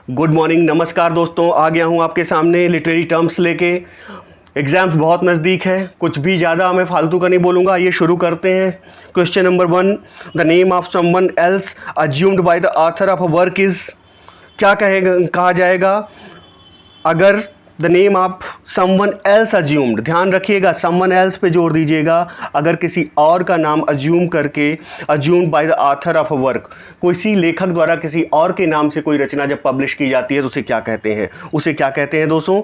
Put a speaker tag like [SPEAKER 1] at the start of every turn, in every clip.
[SPEAKER 1] Good morning, नमस्कार दोस्तों। आ गया हूँ आपके सामने लिटरेरी टर्म्स लेके। एग्जाम्स बहुत नज़दीक हैं, कुछ भी ज़्यादा मैं फालतू का नहीं बोलूँगा। ये शुरू करते हैं। Question number 1, the name of someone else assumed by the author of a work is. क्या कहा जाएगा अगर the name of someone else assumed, ध्यान रखिएगा समवन एल्स पे जोर दीजिएगा। अगर किसी और का नाम अज्यूम करके, assumed by the author of a work, किसी लेखक द्वारा किसी और के नाम से कोई रचना जब पब्लिश की जाती है तो उसे क्या कहते हैं? उसे क्या कहते हैं दोस्तों?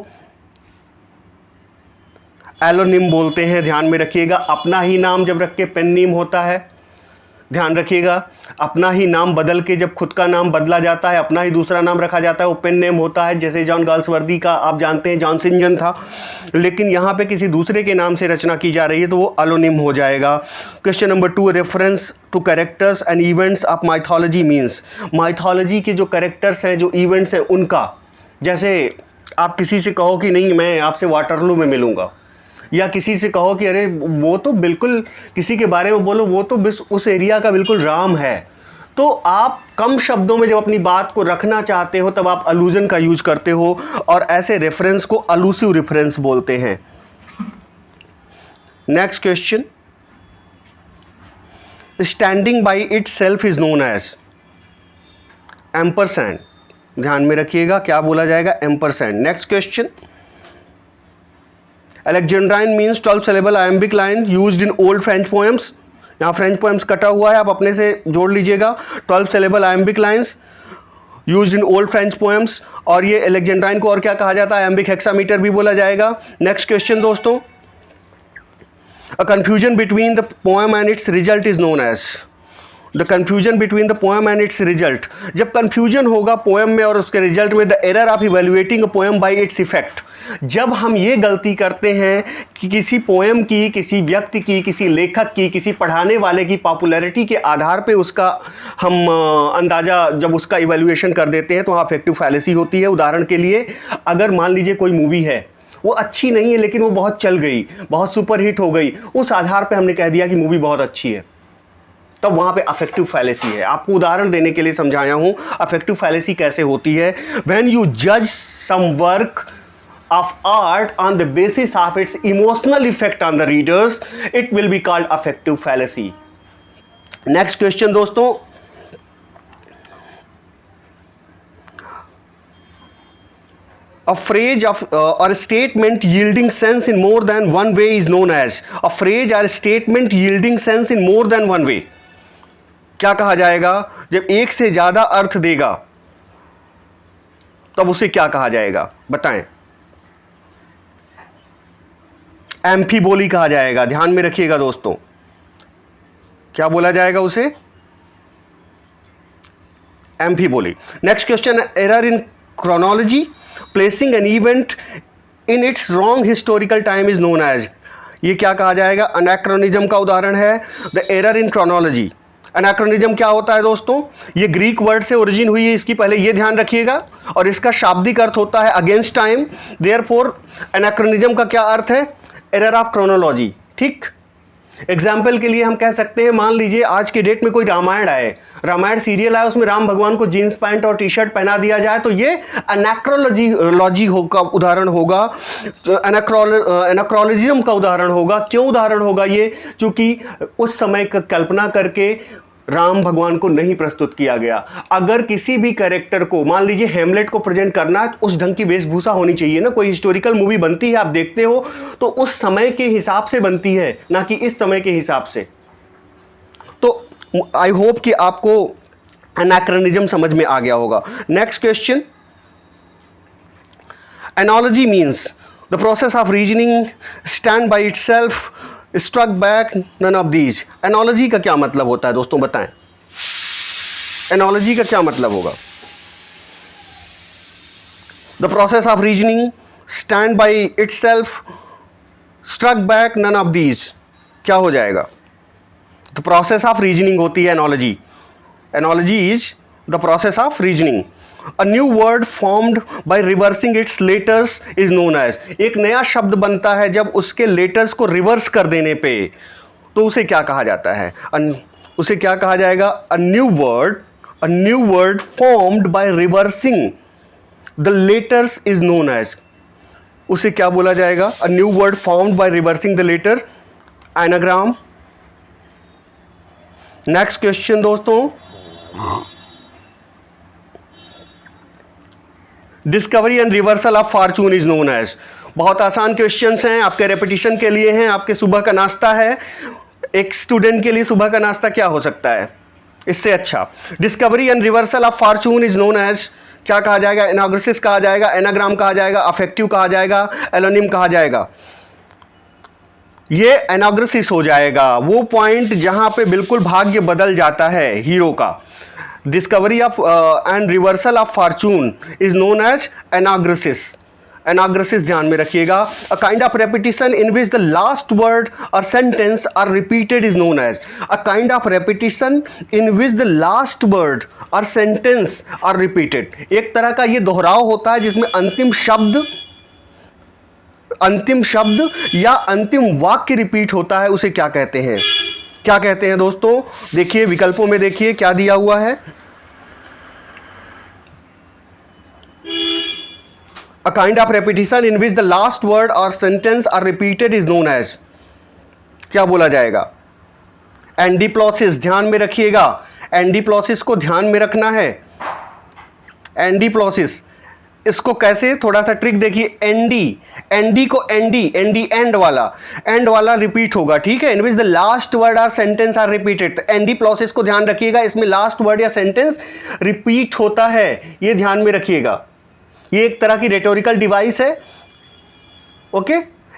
[SPEAKER 1] एलोनिम बोलते हैं। ध्यान में रखिएगा, अपना ही नाम जब रख के पेन नेम होता है, ध्यान रखिएगा, अपना ही नाम बदल के जब खुद का नाम बदला जाता है, अपना ही दूसरा नाम रखा जाता है, वो पेन नेम होता है। जैसे जॉन गाल्सवर्दी का आप जानते हैं जॉन सिंजन था, लेकिन यहाँ पे किसी दूसरे के नाम से रचना की जा रही है तो वो एलोनिम हो जाएगा। Question number 2, reference to characters and events of mythology means. Mythology के जो कैरेक्टर्स हैं, जो इवेंट्स हैं उनका, जैसे आप किसी से कहो कि नहीं मैं आपसे वाटरलू में मिलूंगा, या किसी से कहो कि अरे वो तो बिल्कुल, किसी के बारे में बोलो वो तो उस एरिया का बिल्कुल राम है, तो आप कम शब्दों में जब अपनी बात को रखना चाहते हो तब आप अलूजन का यूज करते हो, और ऐसे रेफरेंस को अलूसिव रेफरेंस बोलते हैं। Next question, standing by itself is known as ampersand. ध्यान में रखिएगा क्या बोला जाएगा? Ampersand. Next question, Alexandrine means 12 syllable iambic line used in old French poems। यहाँ फ्रेंच पोएम्स कटा हुआ है, आप अपने से जोड़ लीजिएगा। 12 syllable iambic lines used in old French poems, और ये Alexandrine को और क्या कहा जाता है? iambic hexameter भी बोला जाएगा। नेक्स्ट क्वेश्चन दोस्तों, a confusion between the poem and its result is known as। The confusion between the poem and it's result, जब कन्फ्यूजन होगा पोएम में और उसके रिजल्ट में, the error of evaluating a poem by its effect. जब हम ये गलती करते हैं कि किसी पोएम की, किसी व्यक्ति की, किसी लेखक की, किसी पढ़ाने वाले की पॉपुलैरिटी के आधार पे उसका हम अंदाज़ा, जब उसका इवेल्युएशन कर देते हैं तो वहाँ अफेक्टिव फैलेसी होती है। उदाहरण के लिए, अगर मान लीजिए कोई मूवी है, वो अच्छी नहीं है लेकिन वो बहुत चल गई, बहुत सुपरहिट हो गई, उस आधार पे हमने कह दिया कि मूवी बहुत अच्छी है, तब वहां पे अफेक्टिव फैलेसी है। आपको उदाहरण देने के लिए समझाया हूं अफेक्टिव फैलेसी कैसे होती है। व्हेन यू जज some work of art on the basis of its emotional effect on the readers, it will be called affective fallacy. Next question दोस्तों, a phrase of or a statement yielding sense in more than one way is known as। a phrase or a statement yielding sense in more than one way, क्या कहा जाएगा? जब एक से ज्यादा अर्थ देगा तब उसे क्या कहा जाएगा? बताएं। एम्फीबोली कहा जाएगा। ध्यान में रखिएगा दोस्तों, क्या बोला जाएगा उसे? Amphiboly. Next question, error in chronology, placing an event in its wrong historical time is known as. ये क्या कहा जाएगा? अनैक्रोनिज्म का उदाहरण है the error in chronology. Anachronism क्या होता है दोस्तों? ये ग्रीक वर्ड से ओरिजिन हुई है, इसकी पहले ये ध्यान रखिएगा, और इसका शाब्दिक अर्थ होता है अगेंस्ट टाइम। देयरफॉर अनैक्रोनिज्म का क्या अर्थ है? Error of chronology. ठीक, एग्जाम्पल के लिए हम कह सकते हैं, मान लीजिए आज के डेट में कोई रामायण आए, रामायण सीरियल आए, उसमें राम भगवान को जीन्स पैंट और टी शर्ट पहना दिया जाए, तो ये अनैक्रोलॉजी का उदाहरण होगा, अनैक्रोलॉजिज्म का उदाहरण होगा। क्यों उदाहरण होगा ये? क्योंकि उस समय का कल्पना करके राम भगवान को नहीं प्रस्तुत किया गया। अगर किसी भी कैरेक्टर को, मान लीजिए हेमलेट को प्रेजेंट करना है, तो उस ढंग की वेशभूषा होनी चाहिए ना। कोई हिस्टोरिकल मूवी बनती है, आप देखते हो तो उस समय के हिसाब से बनती है, ना कि इस समय के हिसाब से। तो आई होप कि आपको एनाक्रोनिज्म समझ में आ गया होगा। Next question, analogy means the process of reasoning, stand by itself, struck back, none of these. Analogy का क्या मतलब होता है दोस्तों? बताएं, एनोलॉजी का क्या मतलब होगा? The process of reasoning, stand by itself, struck back, none of these, क्या हो जाएगा? द प्रोसेस ऑफ रीजनिंग होती है analogy. Analogy is the process of reasoning. A new word formed by reversing its letters is known as। एक नया शब्द बनता है जब उसके लेटर्स को रिवर्स कर देने पे, तो उसे क्या कहा जाता है? उसे क्या कहा जाएगा? A new word formed by reversing the letters is known as, उसे क्या बोला जाएगा? A new word formed by reversing the letter, anagram. Next question दोस्तों, discovery and reversal of fortune is known as. बहुत आसान क्वेश्चंस हैं, आपके repetition के लिए हैं, आपके सुबह का नाश्ता है। एक स्टूडेंट के लिए सुबह का नाश्ता क्या हो सकता है इससे अच्छा? Discovery and reversal of fortune is known as, क्या कहा जाएगा? इनॉग्रेसिस कहा जाएगा, एनाग्राम कहा जाएगा, अफेक्टिव कहा जाएगा, एलोनिम कहा जाएगा। ये एनाग्रेसिस हो जाएगा, वो पॉइंट जहां पे बिल्कुल भाग्य बदल जाता है हीरो का। Discovery of and reversal of fortune is known as anagnorisis. Anagnorisis ध्यान में रखिएगा। A kind of repetition in which the last word or sentence are repeated is known as. A kind of repetition in which the last word or sentence are repeated. एक तरह का ये दोहराव होता है जिसमें अंतिम शब्द या अंतिम वाक्य रिपीट होता है, उसे क्या कहते हैं? क्या कहते हैं दोस्तों? देखिए विकल्पों में, देखिए क्या दिया हुआ है। A kind of repetition in which the last word or sentence are repeated is known as, क्या बोला जाएगा? एंडीप्लॉसिस, ध्यान में रखिएगा, एंडीप्लॉसिस को ध्यान में रखना है। एंडीप्लॉसिस, इसको कैसे, थोड़ा सा ट्रिक देखिए। एंडी को एंडी एंड वाला रिपीट होगा, ठीक है। In which the last word or sentence are repeated. तो एंडीप्लॉसिस को ध्यान रखिएगा, इसमें लास्ट वर्ड या सेंटेंस रिपीट होता है, ये ध्यान में रखिएगा। ये एक तरह की रेटोरिकल डिवाइस है, ओके,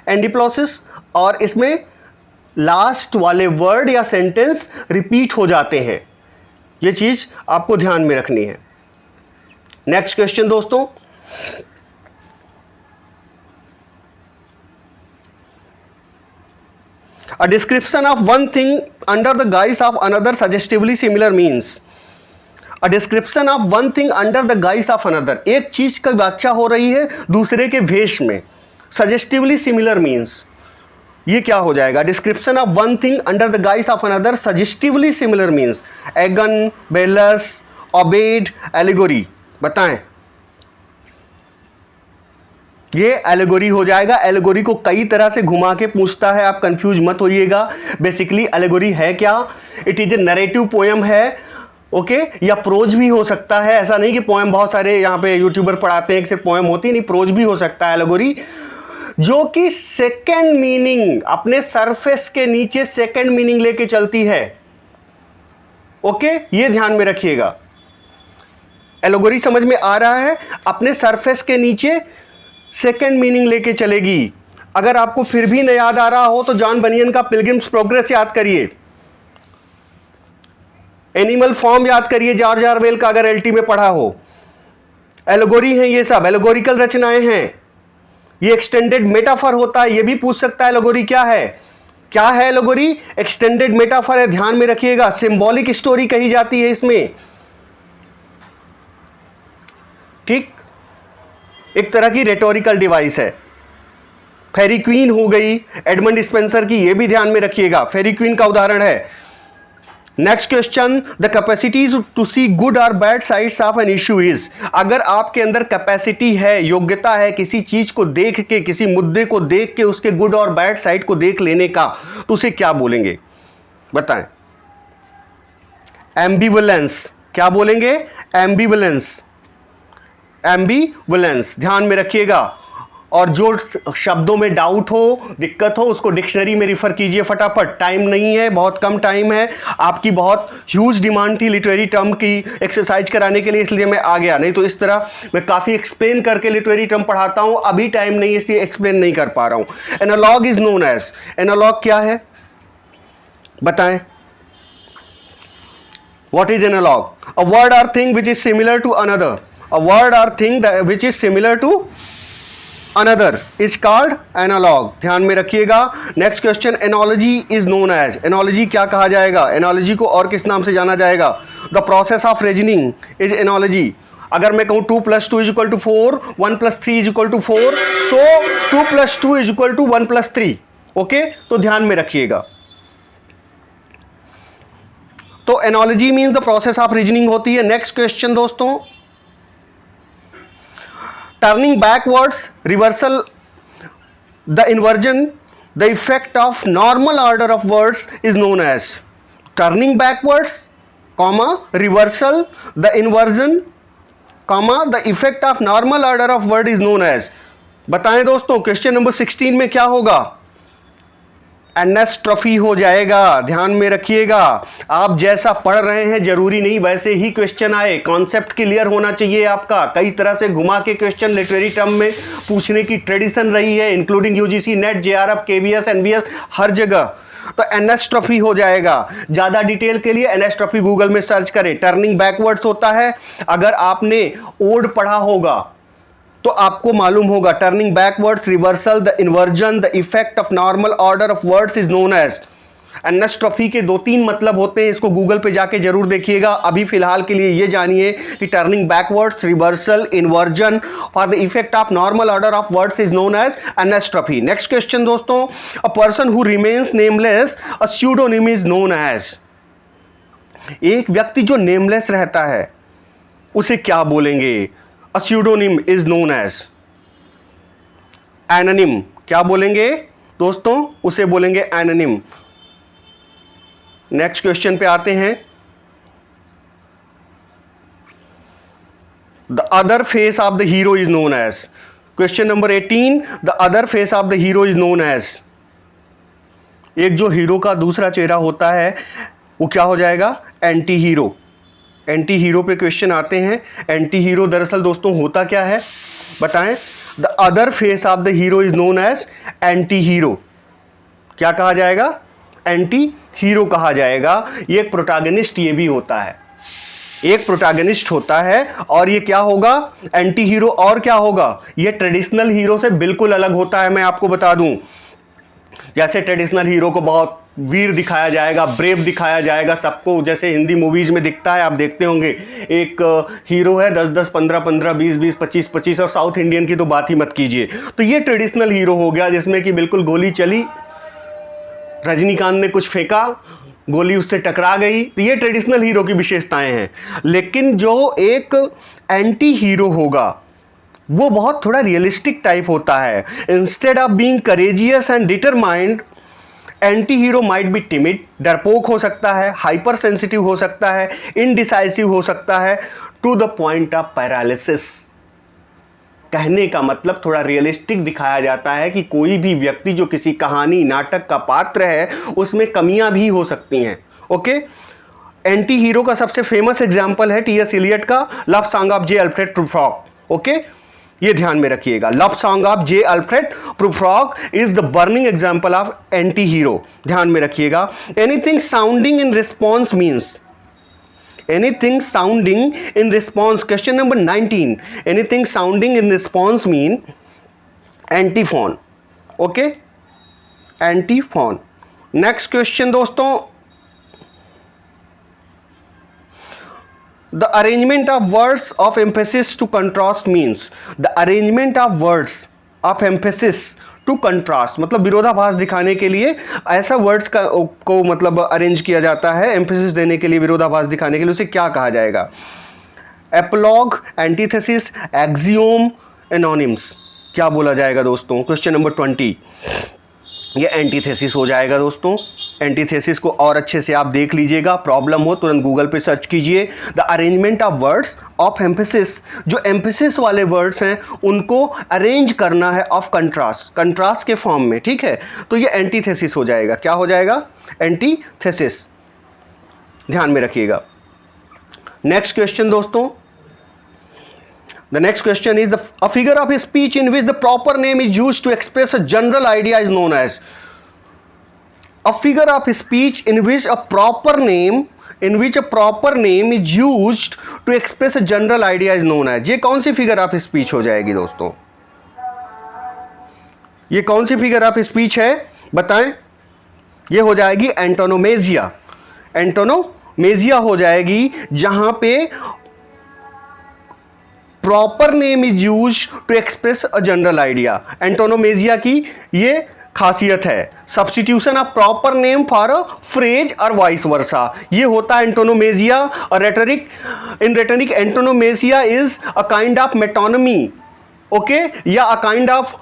[SPEAKER 1] एंडीप्लॉसिस, और इसमें लास्ट वाले वर्ड या सेंटेंस रिपीट हो जाते हैं। ये चीज आपको ध्यान में रखनी है। नेक्स्ट क्वेश्चन दोस्तों, a description of one thing under the guise of another suggestively similar means। A description of one thing under the guise of another, एक चीज की व्याख्या हो रही है दूसरे के भेष में। suggestively similar means, ये क्या हो जाएगा? description of one thing under the guise of another suggestively similar means, एगन, बेलस, ओबेड, एलिगोरी। बताएं, ये एलेगोरी हो जाएगा। एलेगोरी को कई तरह से घुमा के पूछता है, आप कंफ्यूज मत होइएगा। बेसिकली एलेगोरी है क्या? It is A narrative poem है, ओके, या प्रोज भी हो सकता है। ऐसा नहीं कि पोएम बहुत सारे यहाँ पे यूट्यूबर पढ़ाते हैं कि सिर्फ पोएम होती नहीं, प्रोज भी हो सकता है एलेगोरी, जो कि सेकेंड मीनिंग, अपने सरफेस के नीचे सेकेंड मीनिंग लेके चलती है, ओके, ये ध्यान में रखिएगा। एलेगोरी समझ में आ रहा है? अपने सरफेस के नीचे सेकेंड मीनिंग लेके चलेगी। अगर आपको फिर भी न याद आ रहा हो तो जॉन बनियन का पिलग्रिम्स प्रोग्रेस याद करिए, एनिमल फॉर्म याद करिए जॉर्ज ऑरवेल का, अगर एलटी में पढ़ा हो। एलेगोरी है, ये सब एलेगोरिकल रचनाएं हैं। ये एक्सटेंडेड मेटाफर होता है, ये भी पूछ सकता है एलेगोरी क्या है। क्या है एलेगोरी? एक्सटेंडेड मेटाफर है, ध्यान में रखिएगा। सिंबॉलिक स्टोरी कही जाती है इसमें, ठीक, एक तरह की रेटोरिकल डिवाइस है। फेरी क्वीन हो गई एडमंड स्पेंसर की, ये भी ध्यान में रखिएगा, फेरी क्वीन का उदाहरण है। Next question, the capacity to see good और bad sides of an issue is. अगर आपके अंदर कैपेसिटी है, योग्यता है किसी चीज को देख के, किसी मुद्दे को देख के उसके गुड और बैड साइड को देख लेने का, तो उसे क्या बोलेंगे? बताएं। एम्बिवलेंस, क्या बोलेंगे? एम्बिवलेंस, एम्बिवलेंस, ध्यान में रखिएगा। और जो शब्दों में डाउट हो, दिक्कत हो, उसको डिक्शनरी में रिफर कीजिए फटाफट। टाइम नहीं है, बहुत कम टाइम है। आपकी बहुत ह्यूज डिमांड थी लिटरेरी टर्म की एक्सरसाइज कराने के लिए, इसलिए मैं आ गया। नहीं तो इस तरह मैं काफ़ी एक्सप्लेन करके लिटरेरी टर्म पढ़ाता हूँ, अभी टाइम नहीं है इसलिए एक्सप्लेन नहीं कर पा रहा हूँ। Analog is known as, analog क्या है बताएं? What is analog? A word or thing which is similar to another. A word or thing which is similar to another is called analog. ध्यान में रखिएगा। Next question, analogy is known as. Analogy क्या कहा जाएगा? Analogy को और किस नाम से जाना जाएगा? The process of reasoning is analogy. अगर मैं कहूँ 2 + 2 = 4, 1 + 3 = 4, सो 2 + 2 = 1 + 3, ओके, तो ध्यान में रखिएगा। तो analogy means the process of reasoning होती है। नेक्स्ट क्वेश्चन दोस्तों, turning backwards, reversal, the inversion, the effect of normal order of words is known as. Turning backwards, comma, reversal, the inversion, comma, the effect of normal order of word is known as. बताएं दोस्तों, question number 16 में क्या होगा? एनेस्ट्रॉफी हो जाएगा। ध्यान में रखिएगा, आप जैसा पढ़ रहे हैं जरूरी नहीं वैसे ही क्वेश्चन आए। कॉन्सेप्ट क्लियर होना चाहिए आपका। कई तरह से घुमा के क्वेश्चन लिटरेरी टर्म में पूछने की ट्रेडिशन रही है, including UGC NET, JRF, KVS, NVS, हर जगह। तो एनेस्ट्रॉफी हो जाएगा। ज्यादा डिटेल के लिए एनेस्ट्रॉफी गूगल में सर्च करें। टर्निंग बैकवर्ड्स होता है, अगर आपने ओड पढ़ा होगा तो आपको मालूम होगा। Turning backwards, reversal, the inversion, the effect of normal order of words is known as. Anastrophe के 2-3 मतलब होते हैं, इसको गूगल पे जाके जरूर देखिएगा। अभी फिलहाल के लिए ये जानिए कि turning backwards, reversal, inversion for the effect of normal order of words is known as anastrophe. Next question दोस्तों, a person who remains nameless, a pseudonym is known as. एक व्यक्ति जो नेमलेस रहता है उसे क्या बोलेंगे? A pseudonym is known as anonym। क्या बोलेंगे दोस्तों? उसे बोलेंगे anonym। नेक्स्ट क्वेश्चन पे आते हैं। The other face of the hero is known as। Question number 18, the other face of the hero is known as। एक जो हीरो का दूसरा चेहरा होता है वो क्या हो जाएगा? Anti hero. एंटी हीरो पे क्वेश्चन आते हैं। एंटी हीरो दरअसल दोस्तों होता क्या है बताएं? The other face of the hero is known as anti hero. क्या कहा जाएगा? एंटी हीरो कहा जाएगा। ये एक प्रोटैगनिस्ट ये भी होता है, एक प्रोटैगनिस्ट होता है। और ये क्या होगा? Anti hero. और क्या होगा? ये ट्रेडिशनल हीरो से बिल्कुल अलग होता है। मैं आपको बता दूं, जैसे ट्रेडिशनल हीरो को बहुत वीर दिखाया जाएगा, ब्रेव दिखाया जाएगा सबको, जैसे हिंदी मूवीज में दिखता है, आप देखते होंगे। एक हीरो है 10-10, 15-15, 20-20, 25-25, और साउथ इंडियन की तो बात ही मत कीजिए। तो ये ट्रेडिशनल हीरो हो गया, जिसमें कि बिल्कुल गोली चली, रजनीकांत ने कुछ फेंका, गोली उससे टकरा गई। तो ये ट्रेडिशनल हीरो की विशेषताएं हैं। लेकिन जो एक एंटी हीरो होगा वो बहुत थोड़ा रियलिस्टिक टाइप होता है। Instead of being courageous and determined, anti hero might be timid, डरपोक हो सकता है, हाइपर सेंसिटिव हो सकता है, इनडिसाइसिव हो सकता है, to the point of paralysis. कहने का मतलब थोड़ा रियलिस्टिक दिखाया जाता है कि कोई भी व्यक्ति जो किसी कहानी, नाटक का पात्र है उसमें कमियां भी हो सकती हैं। ओके, एंटी हीरो का सबसे फेमस एग्जाम्पल है टी.एस. इलियट का love song of J. Alfred Prufrock. Okay, ये ध्यान में रखिएगा। Love song of J. Alfred Prufrock is the burning example of anti hero. ध्यान में रखिएगा। Anything sounding in response means, anything sounding in response, question number 19, anything sounding in response mean antiphon. Okay, antiphon. Next question दोस्तों, the arrangement of words of emphasis to contrast means, the arrangement of words of emphasis to contrast मतलब विरोधाभास दिखाने के लिए ऐसा words को मतलब arrange किया जाता है एम्फेसिस देने के लिए, विरोधाभास दिखाने के लिए। उसे क्या कहा जाएगा? Epilogue, antithesis, axiom, anonymous. क्या बोला जाएगा दोस्तों? क्वेश्चन नंबर 20, ये एंटीथेसिस हो जाएगा दोस्तों। एंटीथेसिस को और अच्छे से आप देख लीजिएगा, प्रॉब्लम हो तुरंत गूगल पे सर्च कीजिए। The arrangement of words of emphasis, जो एम्फेसिस वाले वर्ड्स हैं उनको अरेंज करना है ऑफ कंट्रास्ट, कंट्रास्ट के फॉर्म में। ठीक है, तो ये एंटीथेसिस हो जाएगा। क्या हो जाएगा? एंटीथेसिस। ध्यान में रखिएगा। नेक्स्ट क्वेश्चन दोस्तों, the next question is a figure of speech in which the proper name is used to express a general idea is known as। A figure of speech in which a proper name is used to express a general idea is known as। ये कौन सी figure of speech हो जाएगी दोस्तों? ये कौन सी figure of speech है बताएं? ये हो जाएगी एंटोनोमेजिया। एंटोनोमेजिया हो जाएगी जहां पे proper name is use to express a general idea. Antonomasia की ये खासियत है, substitution of proper name for a phrase or vice versa. ये होता है एंटोनोमेजिया। और rhetoric, in rhetoric antonomasia is a kind of metonymy okay, या a kind of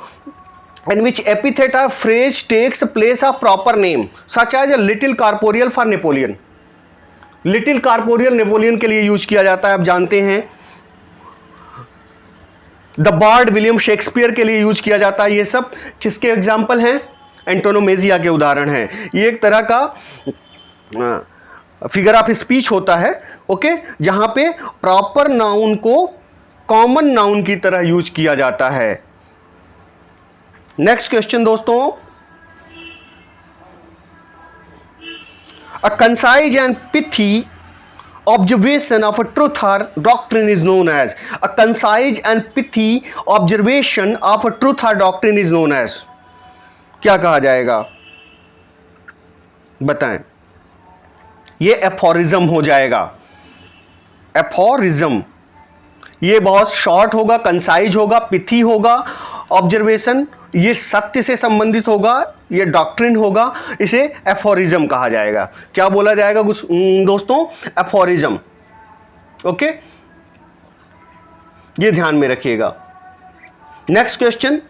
[SPEAKER 1] in which epithet or phrase takes place of proper name such as a little corporeal for Napoleon. Little corporeal Napoleon के लिए use किया जाता है, आप जानते हैं. The board William Shakespeare के लिए यूज किया जाता है. ये सब किसके एग्जाम्पल हैं? एंटोनोमेजिया के उदाहरण हैं. ये एक तरह का फिगर ऑफ स्पीच होता है, ओके, जहां पे प्रॉपर नाउन को कॉमन नाउन की तरह यूज किया जाता है. नेक्स्ट क्वेश्चन दोस्तों, a concise and pithy observation of a truth or doctrine is known as. A concise and pithy observation of a truth or doctrine is known as. क्या कहा जाएगा? बताएं. ये एफोरिज्म हो जाएगा. एफोरिज्म ये बहुत शॉर्ट होगा, कंसाइज होगा, पिथी होगा. ऑब्जर्वेशन ये सत्य से संबंधित होगा, ये डॉक्ट्रिन होगा, इसे एफोरिज्म कहा जाएगा. क्या बोला जाएगा दोस्तों? एफोरिज्म. ओके, ये ध्यान में रखिएगा. Next question,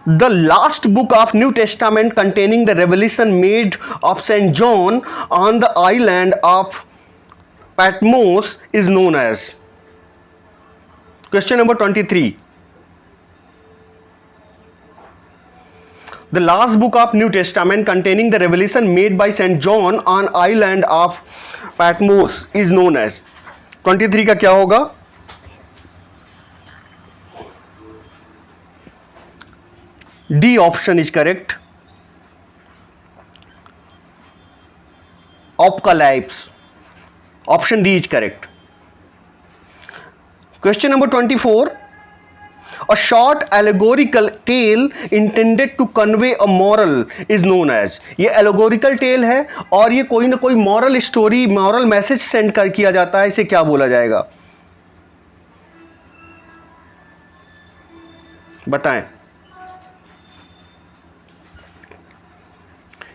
[SPEAKER 1] the last book of New Testament containing the revelation made of Saint John on the island of Patmos is known as. Question number 23. The last book of New Testament containing the revelation made by Saint John on island of Patmos is known as. 23 का क्या होगा? D option is correct. Apocalypse. Option D is correct. Question number 24. A short allegorical tale intended to convey a moral is known as. ये allegorical tale है और ये कोई ना कोई moral story, moral message send कर किया जाता है. इसे क्या बोला जाएगा? बताएं.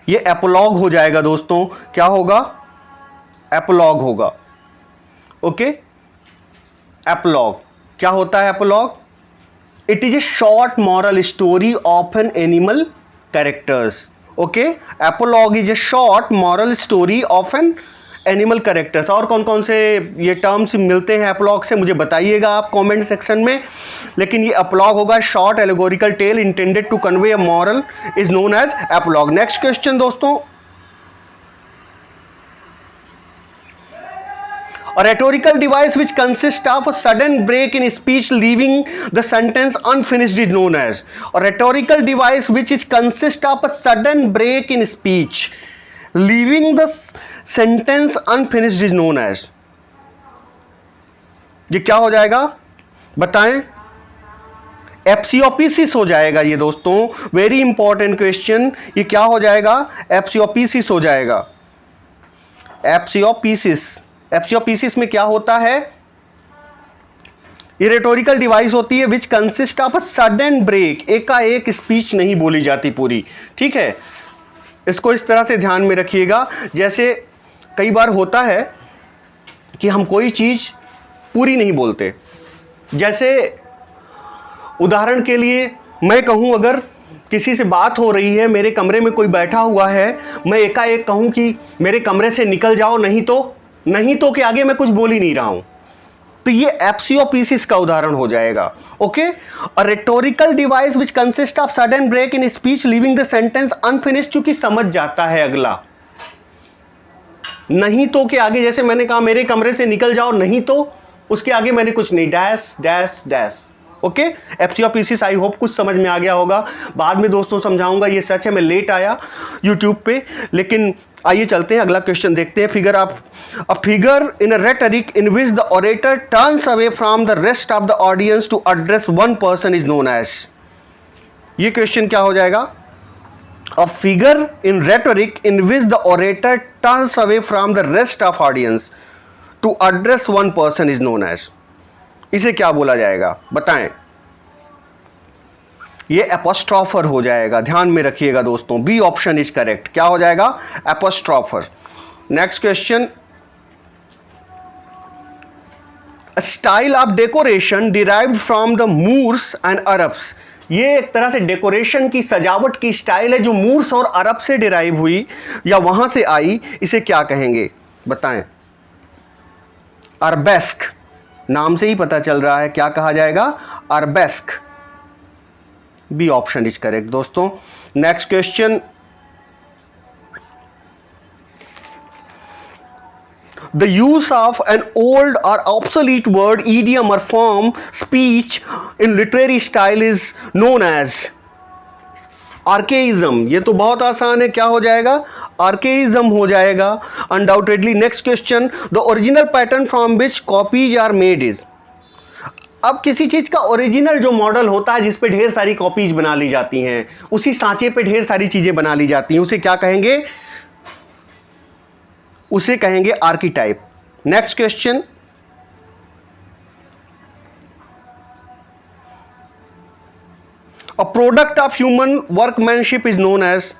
[SPEAKER 1] ये एपोलॉग हो जाएगा दोस्तों. क्या होगा? एपोलॉग होगा. ओके, एपोलॉग क्या होता है? Apologue it is a short moral story of an animal characters. Okay, apologue is a short moral story of an animal characters. और कौन कौन से ये टर्म्स मिलते हैं एपोलॉग से मुझे बताइएगा आप कमेंट सेक्शन में. लेकिन ये एपोलॉग होगा, short allegorical tale intended to convey a moral is known as apologue. Next question दोस्तों, a rhetorical device which consists of a sudden break in speech leaving the sentence unfinished is known as. A rhetorical device which is consists of a sudden break in speech leaving the sentence unfinished is known as. ये क्या हो जाएगा? बताएं. एप्सियोपीसिस हो जाएगा ये दोस्तों. Very important question. ये क्या हो जाएगा? एप्सियोपीसिस हो जाएगा. एप्सियोपीसिस. एप्सियोपीसिस में क्या होता है? ये रेटोरिकल डिवाइस होती है which consist of a sudden break. एकाएक स्पीच नहीं बोली जाती पूरी. ठीक है, इसको इस तरह से ध्यान में रखिएगा. जैसे कई बार होता है कि हम कोई चीज पूरी नहीं बोलते. जैसे उदाहरण के लिए मैं कहूं, अगर किसी से बात हो रही है, मेरे कमरे में कोई बैठा हुआ है, मैं एकाएक कहूं कि मेरे कमरे से निकल जाओ, नहीं तो के आगे मैं कुछ बोल ही नहीं रहा हूं, तो ये एप्सियोपीसिस का उदाहरण हो जाएगा. Okay, a rhetorical device which consist of sudden break in speech leaving the sentence unfinished. चूंकि समझ जाता है अगला, नहीं तो के आगे, जैसे मैंने कहा मेरे कमरे से निकल जाओ, नहीं तो उसके आगे मैंने कुछ नहीं, dash dash dash. Okay, aposiopesis. I hope कुछ समझ में आ गया होगा. बाद में दोस्तों समझाऊंगा. ये सच है, मैं लेट आया यूट्यूब पे, लेकिन आइए चलते हैं, अगला क्वेश्चन देखते हैं. Figure of a figure in a rhetoric in which the orator turns away from the rest of the audience to address one person is known as. ये क्वेश्चन क्या हो जाएगा? A figure in rhetoric in which the orator turns away from the rest of audience to address one person is known as. इसे क्या बोला जाएगा? बताएं. ये एपोस्ट्रोफर हो जाएगा. ध्यान में रखिएगा दोस्तों. B option is correct. क्या हो जाएगा? Apostrophe. Next question, style of decoration derived from the Moors and Arabs. ये एक तरह से डेकोरेशन की, सजावट की स्टाइल है जो मूर्स और अरब से डिराइव हुई या वहां से आई, इसे क्या कहेंगे बताएं? अरबेस्क, नाम से ही पता चल रहा है क्या कहा जाएगा, अरबेस्क। बी ऑप्शन इज करेक्ट दोस्तों। Next question, the use of an old or obsolete word, idiom or form speech in literary style is known as archaism। ये तो बहुत आसान है, क्या हो जाएगा, archaism हो जाएगा undoubtedly। next question, the original pattern from which copies are made is। अब किसी चीज का ओरिजिनल जो मॉडल होता है जिस पे ढेर सारी कॉपीज बना ली जाती हैं, उसी सांचे पे ढेर सारी चीजें बना ली जाती हैं, उसे क्या कहेंगे, उसे कहेंगे archetype. Next question, a product of human workmanship is known as.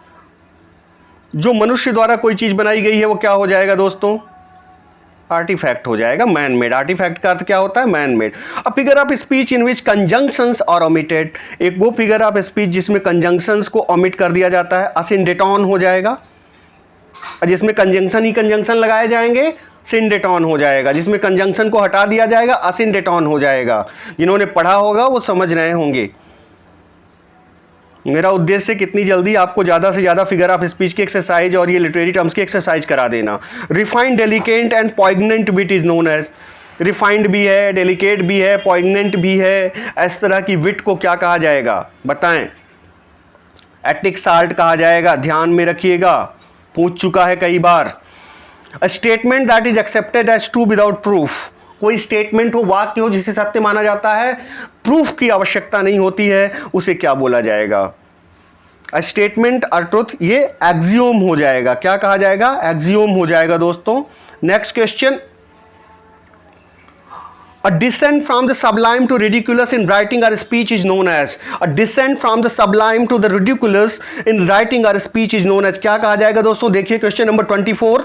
[SPEAKER 1] जो मनुष्य द्वारा कोई चीज बनाई गई है वो क्या हो जाएगा दोस्तों, आर्टिफैक्ट हो जाएगा, मैन मेड। आर्टिफैक्ट का अर्थ क्या होता है, man made. A figure of speech in which conjunctions are omitted. एक वो फिगर ऑफ स्पीच जिसमें कंजंक्शंस को ओमिट कर दिया जाता है, असिंडेटॉन हो जाएगा। जिसमें कंजंक्शन ही कंजंक्शन लगाए जाएंगे, सिंडेटॉन हो जाएगा। जिसमें कंजंक्शन को हटा दिया जाएगा, असिंडेटॉन हो जाएगा। जिन्होंने पढ़ा होगा वो समझ रहे होंगे। मेरा उद्देश्य कितनी जल्दी आपको ज़्यादा से ज़्यादा फिगर ऑफ स्पीच की एक्सरसाइज और ये लिटरेरी टर्म्स की एक्सरसाइज करा देना। Refined, delicate and poignant wit is known as. Refined भी है, डेलिकेट भी है, पॉइग्नेंट भी है। इस तरह की विट को क्या कहा जाएगा बताएं? एटिक साल्ट कहा जाएगा, ध्यान में रखिएगा, पूछ चुका है कई बार। A statement that is accepted as true without proof. कोई स्टेटमेंट हो, वाक्य हो जिसे सत्य माना जाता है, प्रूफ की आवश्यकता नहीं होती है, उसे क्या बोला जाएगा? अ स्टेटमेंट और ट्रुथ, ये एक्सियोम हो जाएगा। क्या कहा जाएगा? एक्सियोम हो जाएगा दोस्तों। Next question, a descent from the sublime to ridiculous in writing or speech is known as। a descent from the sublime to the ridiculous in writing or speech is known as। क्या कहा जाएगा दोस्तों? देखिए question number 24,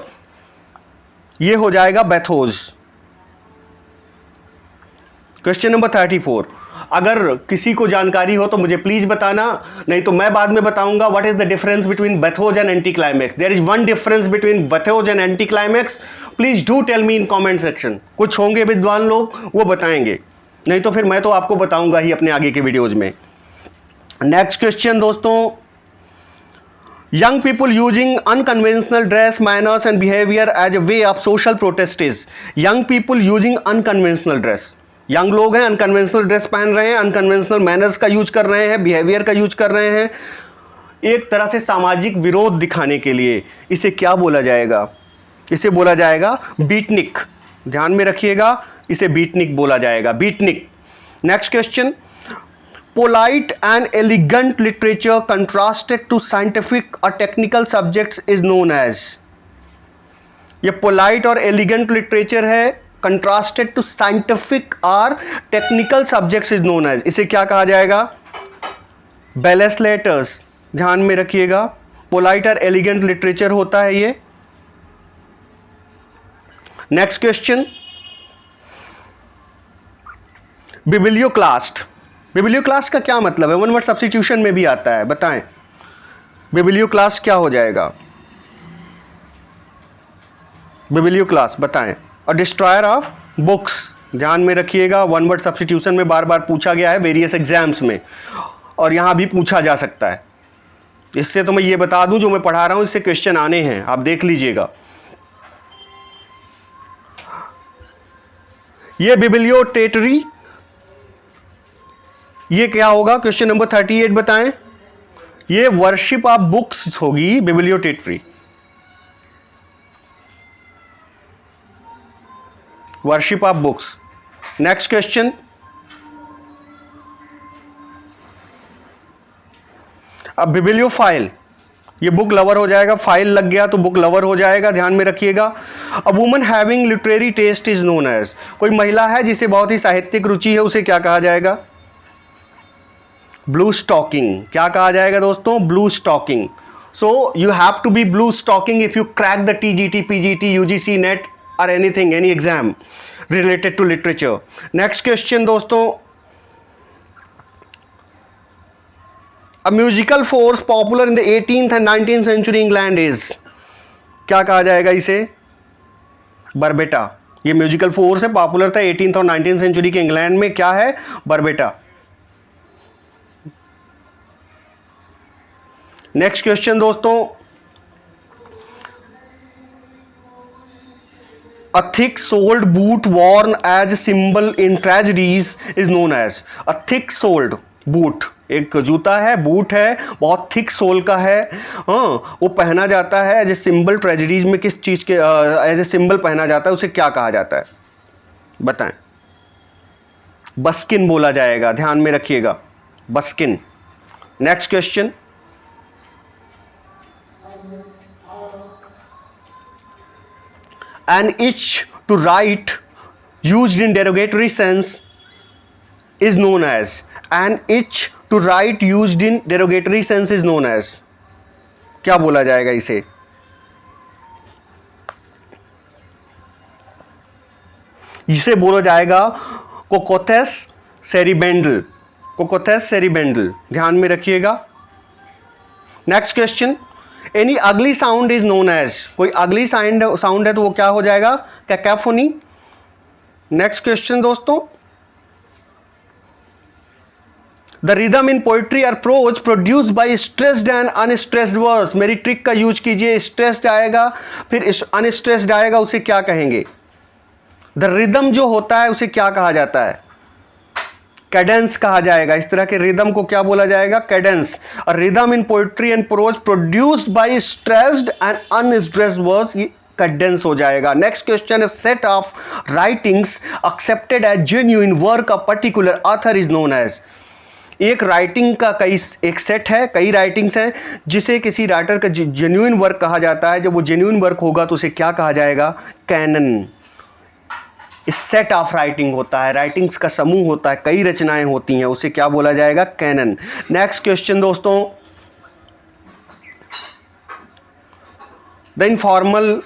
[SPEAKER 1] ये हो जाएगा बेथोस। Question number 34, अगर किसी को जानकारी हो तो मुझे प्लीज बताना, नहीं तो मैं बाद में बताऊंगा। What is the difference between bathos and anti climax? There is one difference between bathos and anti climax. Please do tell me in comment section. कुछ होंगे विद्वान लोग, वो बताएंगे, नहीं तो फिर मैं तो आपको बताऊंगा ही अपने आगे के वीडियोज में। नेक्स्ट क्वेश्चन दोस्तों, young people using unconventional dress, manners and behavior as a way of social protest is। young people using unconventional dress, young लोग हैं, अनकन्वेंशनल ड्रेस पहन रहे हैं, अनकन्वेंशनल मैनर्स का यूज कर रहे हैं, बिहेवियर का यूज कर रहे हैं, एक तरह से सामाजिक विरोध दिखाने के लिए। इसे क्या बोला जाएगा? इसे बोला जाएगा बीटनिक। ध्यान में रखिएगा, इसे बीटनिक बोला जाएगा, beatnik. Next question, polite and elegant literature contrasted to scientific और technical subjects is known as. ये पोलाइट और एलिगेंट लिटरेचर है, कंट्रास्टेड टू साइंटिफिक और technical subjects is known as. इसे क्या कहा जाएगा? Belles lettres. ध्यान में रखिएगा, पोलाइट और एलिगेंट लिटरेचर होता है ये। Next question, बिबिलियोक्लास्ट। बिबिलियोक्लास्ट का क्या मतलब है? वन वर्ड सब्स्टिट्यूशन में भी आता है, बताएं बिबिलियोक्लास्ट क्या हो जाएगा? बिबिलियोक्लास्ट बताएं। और डिस्ट्रॉयर ऑफ बुक्स, ध्यान में रखिएगा, वन वर्ड सब्स्टिट्यूशन में बार बार पूछा गया है वेरियस एग्जाम्स में, और यहां भी पूछा जा सकता है। इससे तो मैं ये बता दूं, जो मैं पढ़ा रहा हूं इससे क्वेश्चन आने हैं, आप देख लीजिएगा। ये बिबिलियोटेटरी, ये क्या होगा? क्वेश्चन नंबर 38 बताएं। ये वर्शिप ऑफ बुक्स होगी bibliolatry, worship of books. Next question, अब बिबिलियोफाइल, ये बुक लवर हो जाएगा, फाइल लग गया तो बुक लवर हो जाएगा, ध्यान में रखिएगा। A woman having literary taste is known as. कोई महिला है जिसे बहुत ही साहित्यिक रुचि है, उसे क्या कहा जाएगा? Blue stocking. क्या कहा जाएगा दोस्तों? Blue stocking. So you have to be blue stocking if you crack the TGT, PGT, UGC, NET or anything, any exam. related to literature. Next question दोस्तों, a musical force popular in the 18th and 19th century England is, क्या कहा जाएगा इसे? बरबेटा। ये musical force है, popular था 18th और 19th century के इंग्लैंड में, क्या है? बरबेटा। नेक्स्ट क्वेश्चन दोस्तों, a thick soled boot worn as a symbol in tragedies is known as, a thick soled boot, एक जूता है, बूट है, बहुत थिक सोल का है, हाँ, वो पहना जाता है एज ए सिंबल ट्रेजेडीज में। किस चीज़ के एज ए सिंबल पहना जाता है, उसे क्या कहा जाता है? बताएं। बस्किन बोला जाएगा, ध्यान में रखिएगा, Baskin. Next question, an itch to write used in derogatory sense is known as, an itch to write used in derogatory sense is known as, क्या बोला जाएगा इसे? इसे बोला जाएगा कोकोथेस सेरिबेंडल, कोकोथेस सेरिबेंडल, ध्यान में रखिएगा। Next question, any ugly sound is known as, कोई अगली साउंड है तो वो क्या हो जाएगा? कैकोफोनी। नेक्स्ट क्वेश्चन दोस्तों, द रिदम इन पोइट्री और prose produced by stressed and unstressed words, मेरी ट्रिक का यूज कीजिए। स्ट्रेस्ड आएगा फिर अनस्ट्रेस्ड आएगा, उसे क्या कहेंगे? द रिदम जो होता है उसे क्या कहा जाता है? कैडेंस कहा जाएगा। इस तरह के रिदम को क्या बोला जाएगा? कैडेंस। और rhythm in poetry and prose produced by stressed and unstressed words, ये कैडेंस हो जाएगा। Next question, set of writings accepted as genuine work of particular author is known as, एक राइटिंग का एक सेट है, कई राइटिंग्स हैं जिसे किसी राइटर का जेन्युइन वर्क कहा जाता है। जब वो जेन्युइन वर्क होगा तो उसे क्या कहा जाएगा? कैनन। इस सेट ऑफ राइटिंग होता है, राइटिंग्स का समूह होता है, कई रचनाएं होती हैं, उसे क्या बोला जाएगा? कैनन। नेक्स्ट क्वेश्चन दोस्तों, द इनफॉर्मल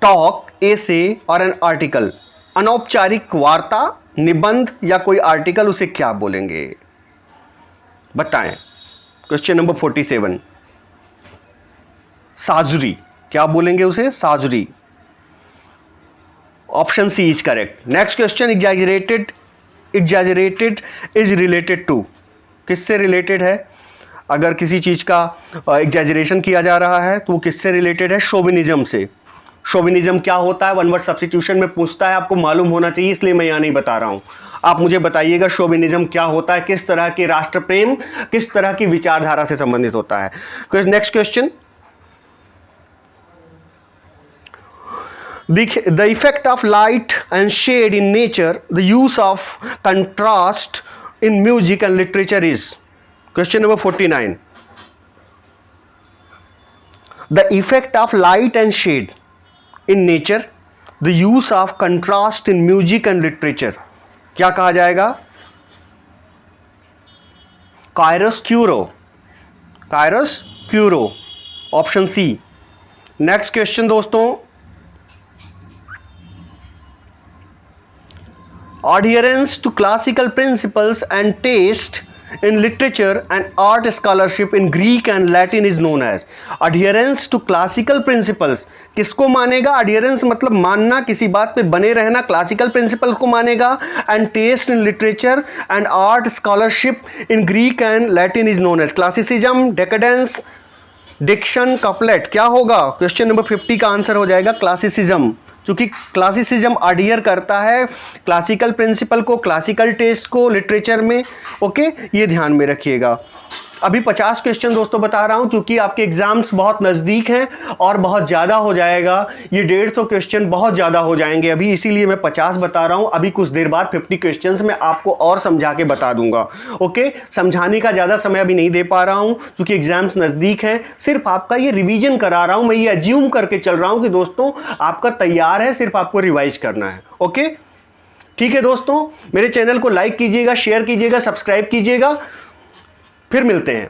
[SPEAKER 1] टॉक, एसे और एन आर्टिकल, अनौपचारिक वार्ता, निबंध या कोई आर्टिकल, उसे क्या बोलेंगे? बताएं। क्वेश्चन नंबर 47, साजुरी, क्या बोलेंगे उसे? साजुरी। Option C is correct. Next question, exaggerated is related to, किससे रिलेटेड है? अगर किसी चीज का एग्जैजरेशन किया जा रहा है तो वो किससे रिलेटेड है? शोविनिज्म से। शोविनिज्म क्या होता है? वन वर्ड सब्स्टिट्यूशन में पूछता है, आपको मालूम होना चाहिए, इसलिए मैं यहाँ नहीं बता रहा हूं। आप मुझे बताइएगा शोविनिज्म क्या होता है, किस तरह के राष्ट्र प्रेम, किस तरह की विचारधारा से संबंधित होता है। Next question, the effect of light and shade in nature, the use of contrast in music and literature is, question number 49, the effect of light and shade in nature, the use of contrast in music and literature, क्या कहा जाएगा? कायरोस्क्यूरो, कायरोस्क्यूरो, option C. Next question दोस्तों, adherence to classical principles and taste in literature and art scholarship in Greek and Latin is known as, adherence to classical principles, किसको मानेगा? adherence मतलब मानना, किसी बात पे बने रहना, classical principle को मानेगा। and taste in literature and art scholarship in Greek and Latin is known as, classicism, decadence, diction, couplet, क्या होगा? क्वेश्चन नंबर 50 का आंसर हो जाएगा क्लासिसिज्म, चूंकि क्लासिसिज्म अडियर करता है क्लासिकल प्रिंसिपल को, क्लासिकल टेस्ट को लिटरेचर में। ओके, ये ध्यान में रखिएगा। अभी 50 क्वेश्चन दोस्तों बता रहा हूं, क्योंकि आपके एग्जाम्स बहुत नज़दीक हैं और बहुत ज़्यादा हो जाएगा, ये 150 क्वेश्चन बहुत ज़्यादा हो जाएंगे अभी, इसीलिए मैं 50 बता रहा हूं। अभी कुछ देर बाद 50 क्वेश्चंस मैं आपको और समझा के बता दूंगा। ओके, समझाने का ज़्यादा समय अभी नहीं दे पा रहा हूं क्योंकि एग्जाम्स नज़दीक हैं, सिर्फ आपका ये रिविजन करा रहा हूँ। मैं ये अज्यूम करके चल रहा हूँ कि दोस्तों आपका तैयार है, सिर्फ आपको रिवाइज करना है। ओके, ठीक है दोस्तों, मेरे चैनल को लाइक कीजिएगा, शेयर कीजिएगा, सब्सक्राइब कीजिएगा, फिर मिलते हैं।